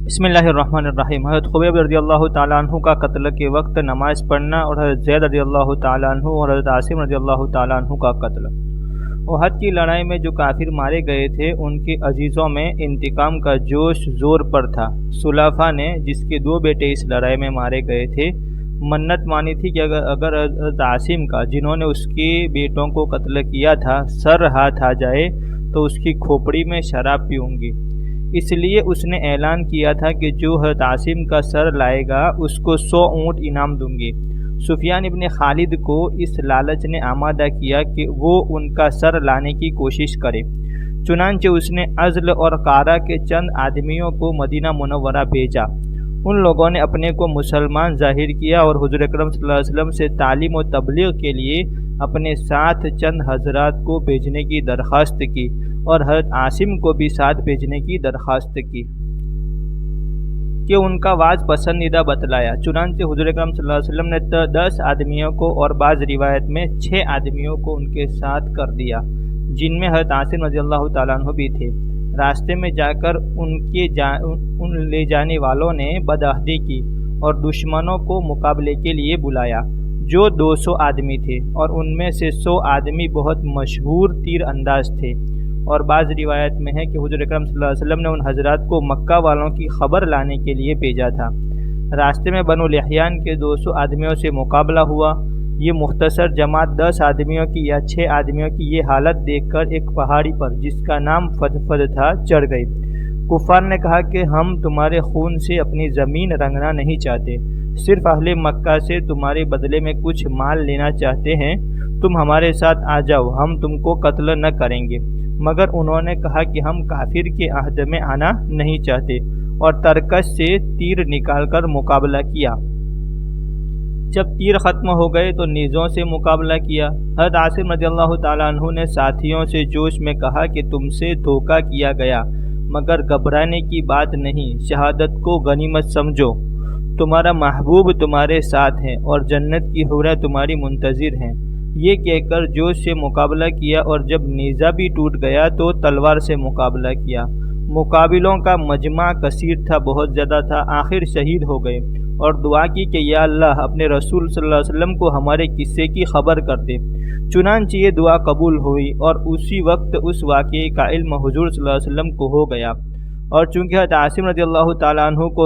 بسم اللہ الرحمن الرحیم۔ حضرت خبیب رضی اللہ تعالیٰ عنہ کا قتل کے وقت نماز پڑھنا اور حضرت زید رضی اللہ تعالیٰ عنہ اور حضرت عاصم رضی اللہ تعالیٰ عنہ کا قتل۔ احد کی لڑائی میں جو کافر مارے گئے تھے ان کے عزیزوں میں انتقام کا جوش زور پر تھا۔ سلافہ نے، جس کے 2 بیٹے اس لڑائی میں مارے گئے تھے، منت مانی تھی کہ اگر حضرت عاصم کا، جنہوں نے اس کے بیٹوں کو قتل کیا تھا، سر ہاتھ آ جائے تو اس کی کھوپڑی میں شراب پیوں گی۔ اس لیے اس نے اعلان کیا تھا کہ جو حضرت عاصم کا سر لائے گا اس کو 100 اونٹ انعام دوں گی۔ سفیان ابن خالد کو اس لالچ نے آمادہ کیا کہ وہ ان کا سر لانے کی کوشش کرے۔ چنانچہ اس نے عزل اور قارہ کے چند آدمیوں کو مدینہ منورہ بھیجا۔ ان لوگوں نے اپنے کو مسلمان ظاہر کیا اور حضور اکرم صلی اللہ علیہ وسلم سے تعلیم و تبلیغ کے لیے اپنے ساتھ چند حضرات کو بھیجنے کی درخواست کی اور حضرت عاصم کو بھی ساتھ بھیجنے کی درخواست کی کہ ان کا وعظ پسندیدہ بتلایا۔ چنانچہ حضور اکرم صلی اللہ علیہ وسلم نے 10 آدمیوں کو اور بعض روایت میں 6 آدمیوں کو ان کے ساتھ کر دیا، جن میں حضرت عاصم رضی اللہ تعالیٰ عنہ بھی تھے۔ راستے میں جا کر ان لے جانے والوں نے بدعہدی کی اور دشمنوں کو مقابلے کے لیے بلایا، جو 200 آدمی تھے، اور ان میں سے 100 آدمی بہت مشہور تیر انداز تھے۔ اور بعض روایت میں ہے کہ حضور اکرم صلی اللہ علیہ وسلم نے ان حضرات کو مکہ والوں کی خبر لانے کے لیے بھیجا تھا۔ راستے میں بنو لحیان کے 200 آدمیوں سے مقابلہ ہوا۔ یہ مختصر جماعت 10 آدمیوں کی یا 6 آدمیوں کی یہ حالت دیکھ کر ایک پہاڑی پر، جس کا نام فدفد تھا، چڑھ گئی۔ کفار نے کہا کہ ہم تمہارے خون سے اپنی زمین رنگنا نہیں چاہتے، صرف اہل مکہ سے تمہارے بدلے میں کچھ مال لینا چاہتے ہیں۔ تم ہمارے ساتھ آ جاؤ، ہم تم کو قتل نہ کریں گے۔ مگر انہوں نے کہا کہ ہم کافر کے عہد میں آنا نہیں چاہتے، اور ترکش سے تیر نکال کر مقابلہ کیا۔ جب تیر ختم ہو گئے تو نیزوں سے مقابلہ کیا۔ حضرت عاصم رضی اللہ تعالیٰ عنہ نے ساتھیوں سے جوش میں کہا کہ تم سے دھوکہ کیا گیا، مگر گھبرانے کی بات نہیں، شہادت کو غنیمت سمجھو۔ تمہارا محبوب تمہارے ساتھ ہے اور جنت کی حوریں تمہاری منتظر ہیں۔ یہ کہہ کر جوش سے مقابلہ کیا، اور جب نیزہ بھی ٹوٹ گیا تو تلوار سے مقابلہ کیا۔ مقابلوں کا مجمع کثیر تھا، بہت زیادہ تھا، آخر شہید ہو گئے اور دعا کی کہ یا اللہ اپنے رسول صلی اللہ علیہ وسلم کو ہمارے قصے کی خبر کر دے۔ چنانچہ یہ دعا قبول ہوئی اور اسی وقت اس واقعے کا علم حضور صلی اللہ علیہ وسلم کو ہو گیا۔ اور چونکہ حضرت عاصم رضی اللہ تعالیٰ عنہ کو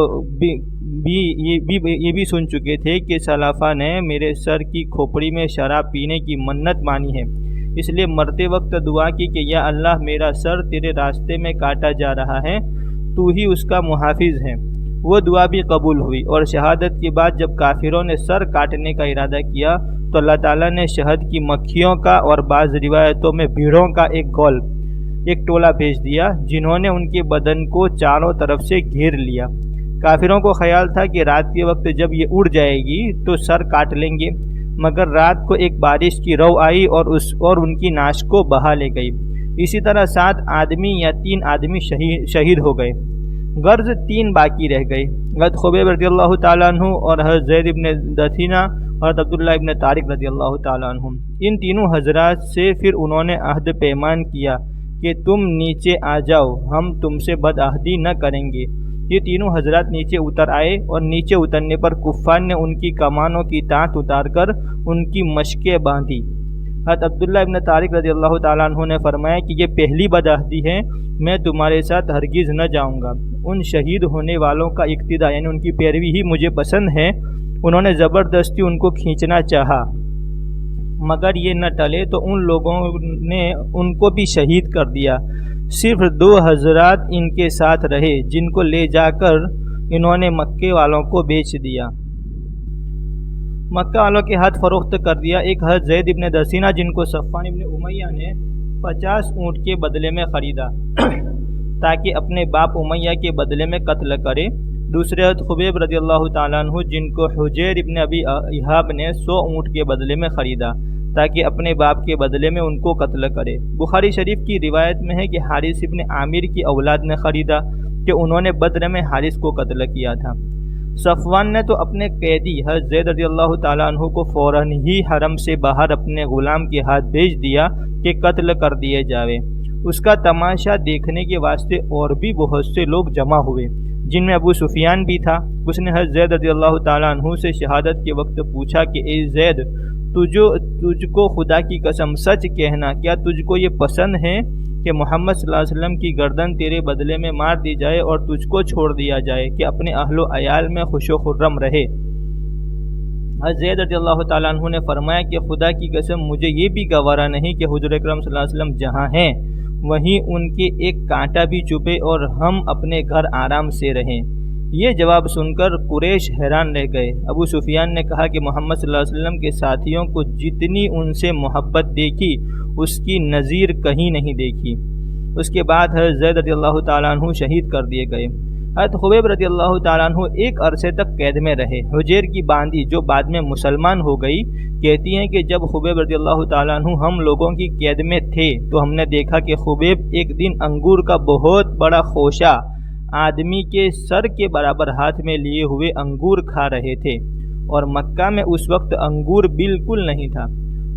یہ بھی سن چکے تھے کہ سلافہ نے میرے سر کی کھوپڑی میں شراب پینے کی منت مانی ہے، اس لیے مرتے وقت دعا کی کہ یا اللہ میرا سر تیرے راستے میں کاٹا جا رہا ہے، تو ہی اس کا محافظ ہے۔ وہ دعا بھی قبول ہوئی، اور شہادت کے بعد جب کافروں نے سر کاٹنے کا ارادہ کیا تو اللہ تعالیٰ نے شہد کی مکھیوں کا اور بعض روایتوں میں بھیڑوں کا ایک ٹولہ بھیج دیا، جنہوں نے ان کے بدن کو چاروں طرف سے گھیر لیا۔ کافروں کو خیال تھا کہ رات کے وقت جب یہ اڑ جائے گی تو سر کاٹ لیں گے، مگر رات کو ایک بارش کی رو آئی اور ان کی ناش کو بہا لے گئی۔ اسی طرح 7 آدمی یا 3 آدمی شہید ہو گئے، غرض 3 باقی رہ گئے، حضرت خبیب رضی اللہ تعالیٰ عنہ اور حضرت زید ابن دثینہ اور حضرت عبداللہ ابن طارق رضی اللہ تعالیٰ عنہ۔ ان تینوں حضرات سے پھر انہوں نے عہد پیمان کیا کہ تم نیچے آ جاؤ، ہم تم سے بدعہدی نہ کریں گے۔ یہ تینوں حضرات نیچے اتر آئے، اور نیچے اترنے پر کفار نے ان کی کمانوں کی تانت اتار کر ان کی مشقیں باندھی۔ حضرت عبداللہ ابن طارق رضی اللہ تعالیٰ عنہ نے فرمایا کہ یہ پہلی بدعہدی ہے، میں تمہارے ساتھ ہرگز نہ جاؤں گا۔ ان شہید ہونے والوں کا اقتداء یعنی ان کی پیروی ہی مجھے پسند ہے۔ انہوں نے زبردستی ان کو کھینچنا چاہا، مگر یہ نہ ٹلے تو ان لوگوں نے ان کو بھی شہید کر دیا۔ صرف 2 حضرات ان کے ساتھ رہے، جن کو لے جا کر انہوں نے مکے والوں کو بیچ دیا، مکہ والوں کے ہاتھ فروخت کر دیا۔ ایک حضرت زید ابن دثینہ، جن کو صفوان ابن امیہ نے 50 اونٹ کے بدلے میں خریدا تاکہ اپنے باپ امیہ کے بدلے میں قتل کرے۔ دوسرے حضرت خبیب رضی اللہ تعالیٰ عنہ، جن کو حجیر ابن ابی احاب نے 100 اونٹ کے بدلے میں خریدا تاکہ اپنے باپ کے بدلے میں ان کو قتل کرے۔ بخاری شریف کی روایت میں ہے کہ حارث ابن عامر کی اولاد نے خریدا کہ انہوں نے بدر میں حارث کو قتل کیا تھا۔ صفوان نے تو اپنے قیدی حضرت زید رضی اللہ تعالیٰ عنہ کو فوراً ہی حرم سے باہر اپنے غلام کے ہاتھ بھیج دیا کہ قتل کر دیے جاوے۔ اس کا تماشا دیکھنے کے واسطے اور بھی بہت سے لوگ جمع ہوئے، جن میں ابو سفیان بھی تھا۔ اس نے حضرت زید رضی اللہ تعالیٰ عنہ سے شہادت کے وقت پوچھا کہ اے زید، تجھ کو خدا کی قسم سچ کہنا، کیا تجھ کو یہ پسند ہے کہ محمد صلی اللہ علیہ وسلم کی گردن تیرے بدلے میں مار دی جائے اور تجھ کو چھوڑ دیا جائے کہ اپنے اہل و عیال میں خوش و خرم رہے؟ حضرت زید رضی اللہ تعالیٰ عنہ نے فرمایا کہ خدا کی قسم مجھے یہ بھی گوارا نہیں کہ حضور اکرم صلی اللہ علیہ وسلم جہاں ہیں وہیں ان کے ایک کانٹا بھی چبھے اور ہم اپنے گھر آرام سے رہیں۔ یہ جواب سن کر قریش حیران رہ گئے۔ ابو سفیان نے کہا کہ محمد صلی اللہ علیہ وسلم کے ساتھیوں کو جتنی ان سے محبت دیکھی اس کی نظیر کہیں نہیں دیکھی۔ اس کے بعد حضرت زید رضی اللہ تعالیٰ عنہ شہید کر دیے گئے۔ حضرت خبیب رضی اللہ تعالیٰ عنہ ایک عرصے تک قید میں رہے۔ حجیر کی باندی جو بعد میں مسلمان ہو گئی کہتی ہیں کہ جب خبیب رضی اللہ تعالیٰ عنہ ہم لوگوں کی قید میں تھے تو ہم نے دیکھا کہ خبیب ایک دن انگور کا بہت بڑا خوشہ آدمی کے سر کے برابر ہاتھ میں لیے ہوئے انگور کھا رہے تھے، اور مکہ میں اس وقت انگور بالکل نہیں تھا۔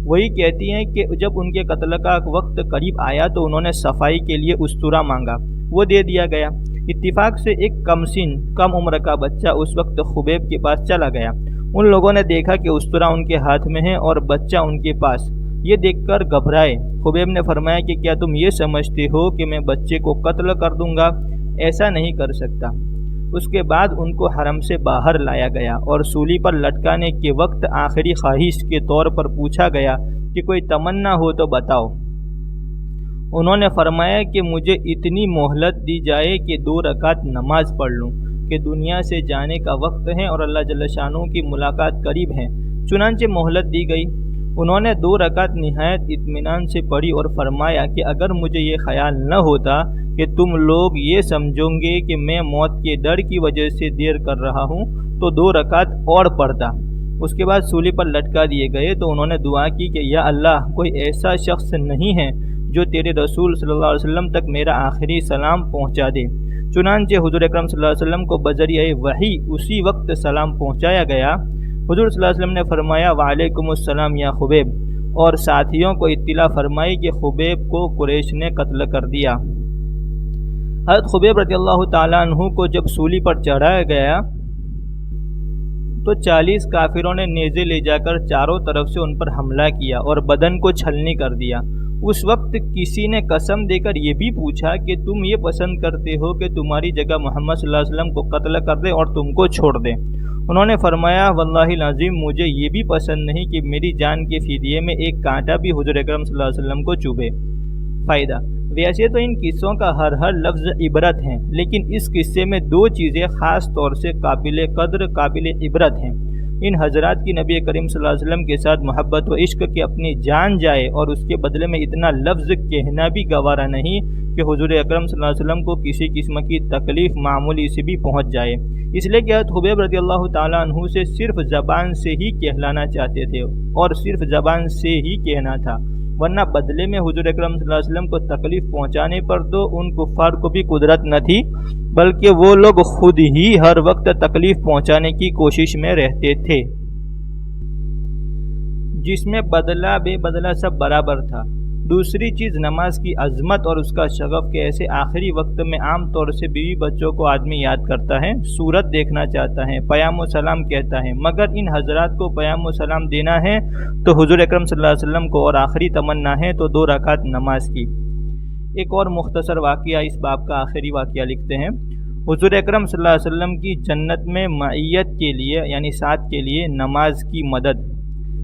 وہی کہتی ہیں کہ جب ان کے قتل کا وقت قریب آیا تو انہوں نے صفائی کے لیے استورا مانگا، وہ دے دیا گیا۔ اتفاق سے ایک کم عمر کا بچہ اس وقت خبیب کے پاس چلا گیا۔ ان لوگوں نے دیکھا کہ استورا ان کے ہاتھ میں ہے اور بچہ ان کے پاس۔ یہ دیکھ کر گھبرائے۔ خبیب نے فرمایا کہ کیا تم یہ سمجھتے ہو کہ میں بچے کو قتل کر دوں گا؟ ایسا نہیں کر سکتا۔ اس کے بعد ان کو حرم سے باہر لایا گیا اور سولی پر لٹکانے کے وقت آخری خواہش کے طور پر پوچھا گیا کہ کوئی تمنا ہو تو بتاؤ۔ انہوں نے فرمایا کہ مجھے اتنی مہلت دی جائے کہ 2 رکعت نماز پڑھ لوں کہ دنیا سے جانے کا وقت ہے اور اللہ جل شانہ کی ملاقات قریب ہے۔ چنانچہ مہلت دی گئی۔ انہوں نے 2 رکعت نہایت اطمینان سے پڑھی اور فرمایا کہ اگر مجھے یہ خیال نہ ہوتا کہ تم لوگ یہ سمجھو گے کہ میں موت کے ڈر کی وجہ سے دیر کر رہا ہوں تو 2 رکعت اور پڑھتا۔ اس کے بعد سولی پر لٹکا دیے گئے تو انہوں نے دعا کی کہ یا اللہ، کوئی ایسا شخص نہیں ہے جو تیرے رسول صلی اللہ علیہ وسلم تک میرا آخری سلام پہنچا دے۔ چنانچہ حضور اکرم صلی اللہ علیہ وسلم کو بذریعہ وحی اسی وقت سلام پہنچایا گیا۔ حضور صلی اللہ علیہ وسلم نے فرمایا وعلیکم السلام یا خبیب، اور ساتھیوں کو اطلاع فرمائی کہ خبیب کو قریش نے قتل کر دیا۔ حضرت خبیب رضی اللہ تعالیٰ عنہ کو جب سولی پر چڑھایا گیا تو 40 کافروں نے نیزے لے جا کر چاروں طرف سے ان پر حملہ کیا اور بدن کو چھلنی کر دیا۔ اس وقت کسی نے قسم دے کر یہ بھی پوچھا کہ تم یہ پسند کرتے ہو کہ تمہاری جگہ محمد صلی اللہ علیہ وسلم کو قتل کر دے اور تم کو چھوڑ دے؟ انہوں نے فرمایا واللہ العظیم مجھے یہ بھی پسند نہیں کہ میری جان کے فدیے میں ایک کانٹا بھی حضور اکرم صلی اللہ علیہ وسلم کو چبھے۔ فائدہ: ویسے تو ان قصوں کا ہر لفظ عبرت ہے، لیکن اس قصے میں 2 چیزیں خاص طور سے قابل قدر قابل عبرت ہیں۔ ان حضرات کی نبی کریم صلی اللہ علیہ وسلم کے ساتھ محبت و عشق کی اپنی جان جائے اور اس کے بدلے میں اتنا لفظ کہنا بھی گوارا نہیں کہ حضور اکرم صلی اللہ علیہ وسلم کو کسی قسم کی تکلیف معمولی سے بھی پہنچ جائے، اس لیے کہ حضرت خبیب رضی اللہ تعالیٰ عنہ سے صرف زبان سے ہی کہلانا چاہتے تھے اور صرف زبان سے ہی کہنا تھا، ورنہ بدلے میں حضور اکرم صلی اللہ علیہ وسلم کو تکلیف پہنچانے پر تو ان کفار کو بھی قدرت نہ تھی، بلکہ وہ لوگ خود ہی ہر وقت تکلیف پہنچانے کی کوشش میں رہتے تھے، جس میں بدلہ بے بدلہ سب برابر تھا۔ دوسری چیز نماز کی عظمت اور اس کا شغف کہ ایسے آخری وقت میں عام طور سے بیوی بچوں کو آدمی یاد کرتا ہے، صورت دیکھنا چاہتا ہے، پیام و سلام کہتا ہے، مگر ان حضرات کو پیام و سلام دینا ہے تو حضور اکرم صلی اللہ علیہ وسلم کو، اور آخری تمنا ہے تو 2 رکعت نماز کی۔ ایک اور مختصر واقعہ اس باب کا آخری واقعہ لکھتے ہیں۔ حضور اکرم صلی اللہ علیہ وسلم کی جنت میں معیت کے لیے یعنی ساتھ کے لیے نماز کی مدد۔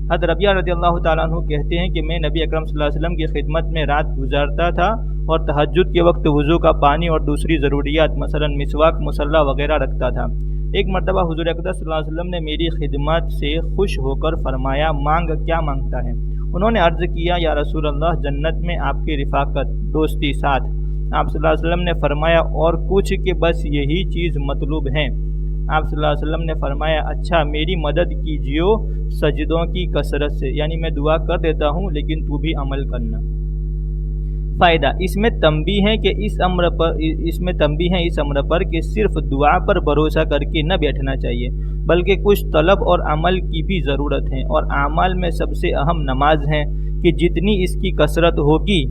حضرت ربیہ رضی اللہ تعالیٰ عنہ کہتے ہیں کہ میں نبی اکرم صلی اللہ علیہ وسلم کی خدمت میں رات گزارتا تھا اور تہجد کے وقت وضو کا پانی اور دوسری ضروریات مثلا مسواک، مصلی وغیرہ رکھتا تھا۔ ایک مرتبہ حضور اقدس صلی اللہ علیہ وسلم نے میری خدمت سے خوش ہو کر فرمایا مانگ، کیا مانگتا ہے؟ انہوں نے عرض کیا یا رسول اللہ، جنت میں آپ کی رفاقت، دوستی، ساتھ۔ آپ صلی اللہ علیہ وسلم نے فرمایا اور کچھ کہ بس یہی چیز مطلوب ہیں۔ آپ صلی اللہ علیہ وسلم نے فرمایا اچھا میری مدد کیجیو سجدوں کی کثرت سے، یعنی میں دعا کر دیتا ہوں لیکن تو بھی عمل کرنا۔ فائدہ: اس میں تنبیہ ہے کہ اس امر پر کہ صرف دعا پر بھروسہ کر کے نہ بیٹھنا چاہیے، بلکہ کچھ طلب اور عمل کی بھی ضرورت ہے، اور اعمال میں سب سے اہم نماز ہے کہ جتنی اس کی کثرت ہوگی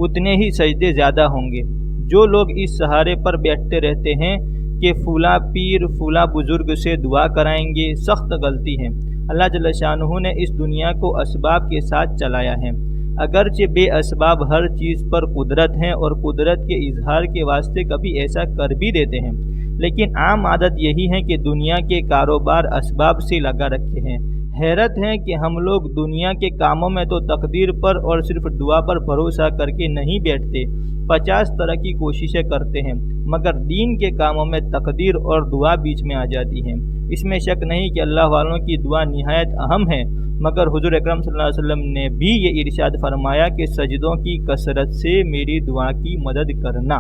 اتنے ہی سجدے زیادہ ہوں گے۔ جو لوگ اس سہارے پر بیٹھتے رہتے ہیں کہ فلاں پیر فلاں بزرگ سے دعا کرائیں گے، سخت غلطی ہے۔ اللہ جل شانہ نے اس دنیا کو اسباب کے ساتھ چلایا ہے، اگرچہ بے اسباب ہر چیز پر قدرت ہے اور قدرت کے اظہار کے واسطے کبھی ایسا کر بھی دیتے ہیں، لیکن عام عادت یہی ہے کہ دنیا کے کاروبار اسباب سے لگا رکھے ہیں۔ حیرت ہے کہ ہم لوگ دنیا کے کاموں میں تو تقدیر پر اور صرف دعا پر بھروسہ کر کے نہیں بیٹھتے، 50 طرح کی کوششیں کرتے ہیں، مگر دین کے کاموں میں تقدیر اور دعا بیچ میں آ جاتی ہے۔ اس میں شک نہیں کہ اللہ والوں کی دعا نہایت اہم ہے، مگر حضور اکرم صلی اللہ علیہ وسلم نے بھی یہ ارشاد فرمایا کہ سجدوں کی کثرت سے میری دعا کی مدد کرنا۔